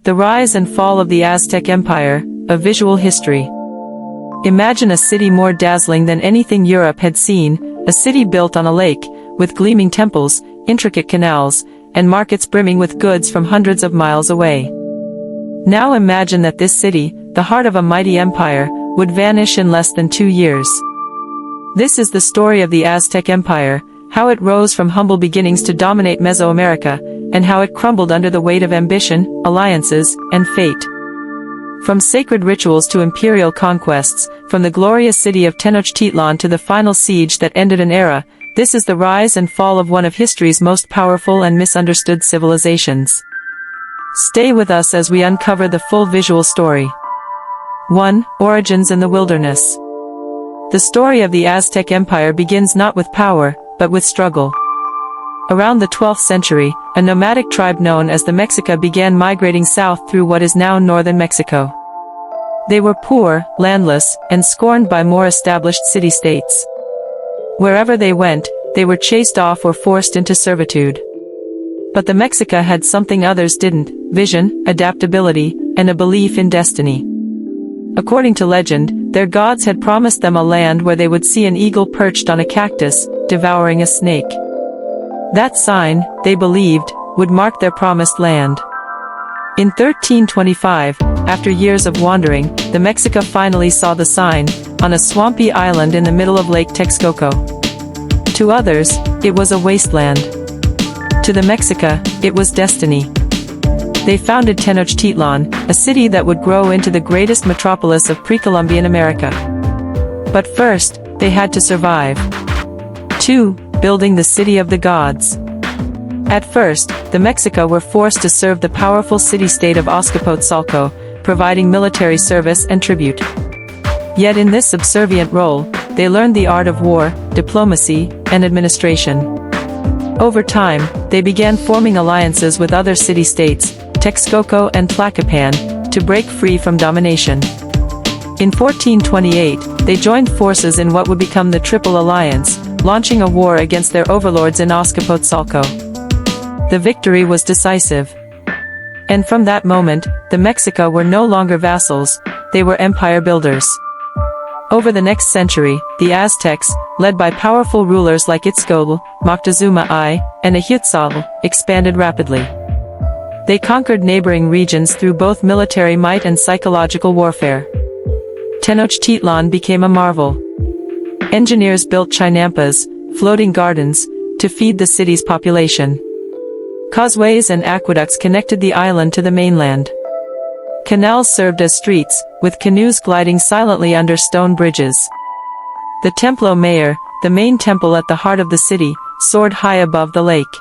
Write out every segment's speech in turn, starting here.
The rise and fall of the Aztec Empire, a visual history. Imagine a city more dazzling than anything Europe had seen, a city built on a lake, with gleaming temples, intricate canals, and markets brimming with goods from hundreds of miles away. Now imagine that this city, the heart of a mighty empire, would vanish in less than 2 years. This is the story of the Aztec Empire, how it rose from humble beginnings to dominate Mesoamerica, and how it crumbled under the weight of ambition, alliances, and fate. From sacred rituals to imperial conquests, from the glorious city of Tenochtitlan to the final siege that ended an era, this is the rise and fall of one of history's most powerful and misunderstood civilizations. Stay with us as we uncover the full visual story. 1. Origins in the wilderness. The story of the Aztec Empire begins not with power, but with struggle. Around the 12th century, a nomadic tribe known as the Mexica began migrating south through what is now northern Mexico. They were poor, landless, and scorned by more established city-states. Wherever they went, they were chased off or forced into servitude. But the Mexica had something others didn't: vision, adaptability, and a belief in destiny. According to legend, their gods had promised them a land where they would see an eagle perched on a cactus, devouring a snake. That sign, they believed, would mark their promised land. In 1325, after years of wandering, the Mexica finally saw the sign, on a swampy island in the middle of Lake Texcoco. To others, it was a wasteland. To the Mexica, it was destiny. They founded Tenochtitlan, a city that would grow into the greatest metropolis of pre-Columbian America. But first, they had to survive. 2. Building the city of the gods. At first, the Mexica were forced to serve the powerful city-state of Azcapotzalco, providing military service and tribute. Yet in this subservient role, they learned the art of war, diplomacy, and administration. Over time, they began forming alliances with other city-states, Texcoco and Tlacopan, to break free from domination. In 1428, they joined forces in what would become the Triple Alliance, launching a war against their overlords in Azcapotzalco. The victory was decisive. And from that moment, the Mexica were no longer vassals, they were empire builders. Over the next century, the Aztecs, led by powerful rulers like Itzcoatl, Moctezuma I, and Ahuitzotl, expanded rapidly. They conquered neighboring regions through both military might and psychological warfare. Tenochtitlan became a marvel. Engineers built chinampas, floating gardens, to feed the city's population. Causeways and aqueducts connected the island to the mainland. Canals served as streets, with canoes gliding silently under stone bridges. The Templo Mayor, the main temple at the heart of the city, soared high above the lake.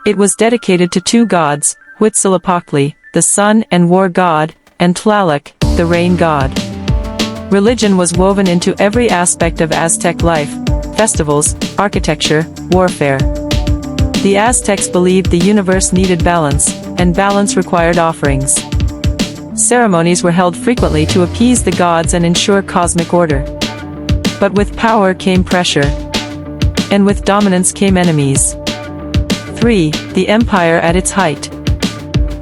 It was dedicated to two gods, Huitzilopochtli, the sun and war god, and Tlaloc, the rain god. Religion was woven into every aspect of Aztec life: festivals, architecture, warfare. The Aztecs believed the universe needed balance, and balance required offerings. Ceremonies were held frequently to appease the gods and ensure cosmic order. But with power came pressure. And with dominance came enemies. 3. The empire at its height.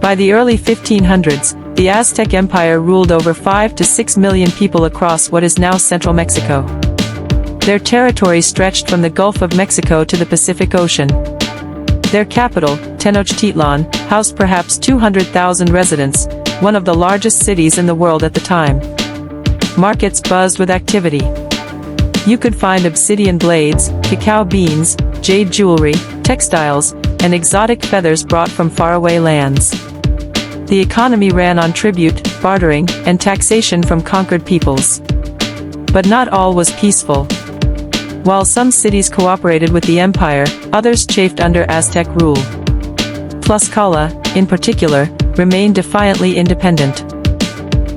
By the early 1500s, the Aztec Empire ruled over 5 to 6 million people across what is now central Mexico. Their territory stretched from the Gulf of Mexico to the Pacific Ocean. Their capital, Tenochtitlan, housed perhaps 200,000 residents, one of the largest cities in the world at the time. Markets buzzed with activity. You could find obsidian blades, cacao beans, jade jewelry, textiles, and exotic feathers brought from faraway lands. The economy ran on tribute, bartering, and taxation from conquered peoples. But not all was peaceful. While some cities cooperated with the empire, others chafed under Aztec rule. Tlaxcala, in particular, remained defiantly independent.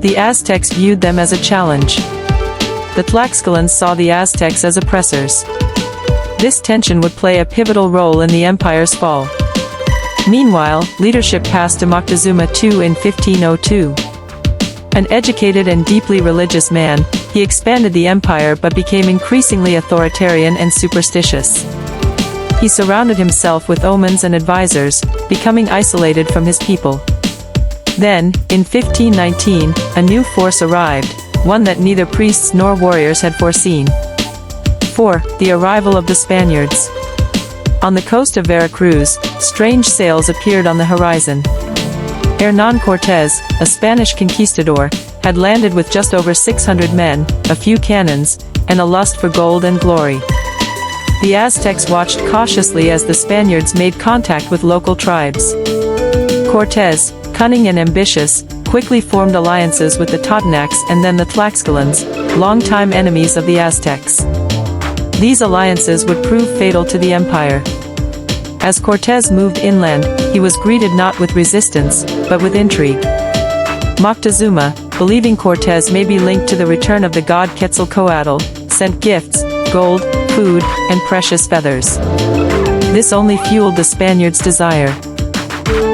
The Aztecs viewed them as a challenge. The Tlaxcalans saw the Aztecs as oppressors. This tension would play a pivotal role in the empire's fall. Meanwhile, leadership passed to Moctezuma II in 1502. An educated and deeply religious man, he expanded the empire but became increasingly authoritarian and superstitious. He surrounded himself with omens and advisors, becoming isolated from his people. Then, in 1519, a new force arrived, one that neither priests nor warriors had foreseen. 4. The arrival of the Spaniards. On the coast of Veracruz, strange sails appeared on the horizon. Hernán Cortés, a Spanish conquistador, had landed with just over 600 men, a few cannons, and a lust for gold and glory. The Aztecs watched cautiously as the Spaniards made contact with local tribes. Cortés, cunning and ambitious, quickly formed alliances with the Totonacs and then the Tlaxcalans, longtime enemies of the Aztecs. These alliances would prove fatal to the empire. As Cortés moved inland, he was greeted not with resistance, but with intrigue. Moctezuma, believing Cortés may be linked to the return of the god Quetzalcoatl, sent gifts, gold, food, and precious feathers. This only fueled the Spaniards' desire.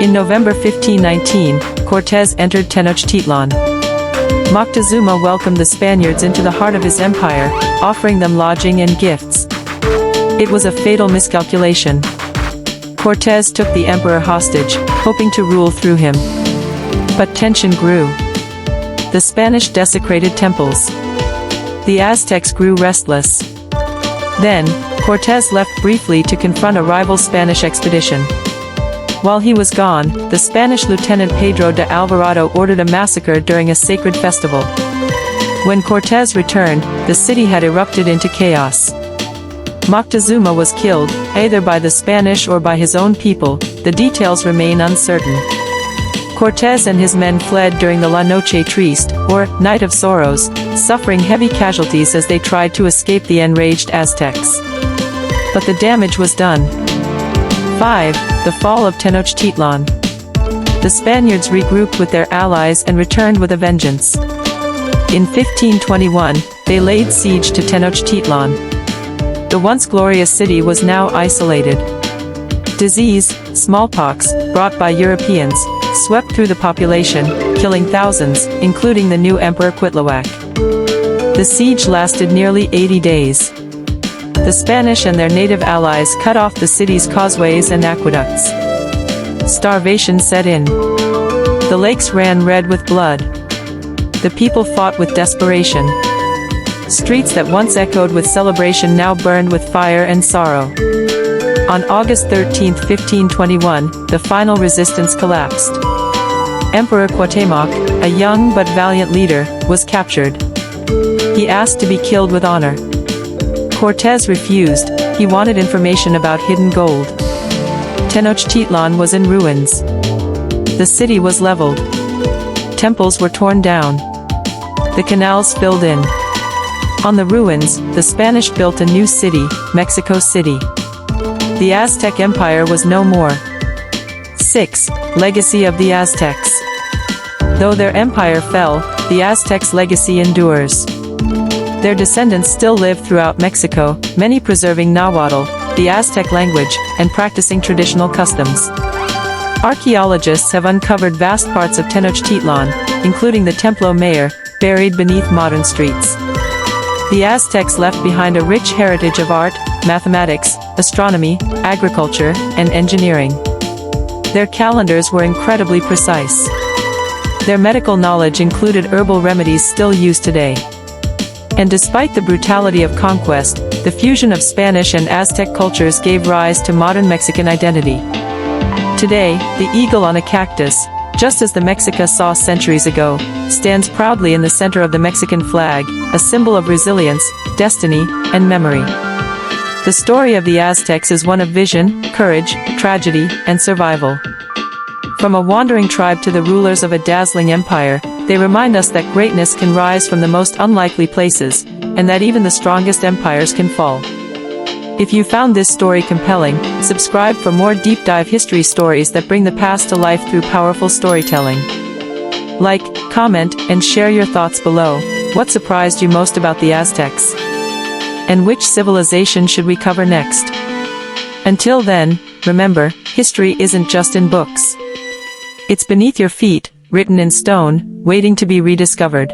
In November 1519, Cortés entered Tenochtitlan. Moctezuma welcomed the Spaniards into the heart of his empire, offering them lodging and gifts. It was a fatal miscalculation. Cortés took the emperor hostage, hoping to rule through him. But tension grew. The Spanish desecrated temples. The Aztecs grew restless. Then, Cortés left briefly to confront a rival Spanish expedition. While he was gone, the Spanish lieutenant Pedro de Alvarado ordered a massacre during a sacred festival. When Cortés returned, the city had erupted into chaos. Moctezuma was killed, either by the Spanish or by his own people. The details remain uncertain. Cortés and his men fled during the La Noche Triste, or Night of Sorrows, suffering heavy casualties as they tried to escape the enraged Aztecs. But the damage was done. 5. The fall of Tenochtitlan. The Spaniards regrouped with their allies and returned with a vengeance. In 1521, they laid siege to Tenochtitlan. The once glorious city was now isolated. Disease, smallpox, brought by Europeans, swept through the population, killing thousands, including the new Emperor Cuitlahuac. The siege lasted nearly 80 days. The Spanish and their native allies cut off the city's causeways and aqueducts. Starvation set in. The lakes ran red with blood. The people fought with desperation. Streets that once echoed with celebration now burned with fire and sorrow. On August 13, 1521, the final resistance collapsed. Emperor Cuauhtémoc, a young but valiant leader, was captured. He asked to be killed with honor. Cortés refused. He wanted information about hidden gold. Tenochtitlan was in ruins. The city was leveled. Temples were torn down. The canals filled in. On the ruins, the Spanish built a new city, Mexico City. The Aztec Empire was no more. 6. Legacy of the Aztecs. Though their empire fell, the Aztecs' legacy endures. Their descendants still live throughout Mexico, many preserving Nahuatl, the Aztec language, and practicing traditional customs. Archaeologists have uncovered vast parts of Tenochtitlan, including the Templo Mayor, buried beneath modern streets. The Aztecs left behind a rich heritage of art, mathematics, astronomy, agriculture, and engineering. Their calendars were incredibly precise. Their medical knowledge included herbal remedies still used today. And despite the brutality of conquest, the fusion of Spanish and Aztec cultures gave rise to modern Mexican identity. Today, the eagle on a cactus, just as the Mexica saw centuries ago, stands proudly in the center of the Mexican flag, a symbol of resilience, destiny, and memory. The story of the Aztecs is one of vision, courage, tragedy, and survival. From a wandering tribe to the rulers of a dazzling empire, they remind us that greatness can rise from the most unlikely places, and that even the strongest empires can fall. If you found this story compelling, subscribe for more deep dive history stories that bring the past to life through powerful storytelling. Like, comment, and share your thoughts below. What surprised you most about the Aztecs? And which civilization should we cover next? Until then, remember, history isn't just in books. It's beneath your feet, written in stone, waiting to be rediscovered.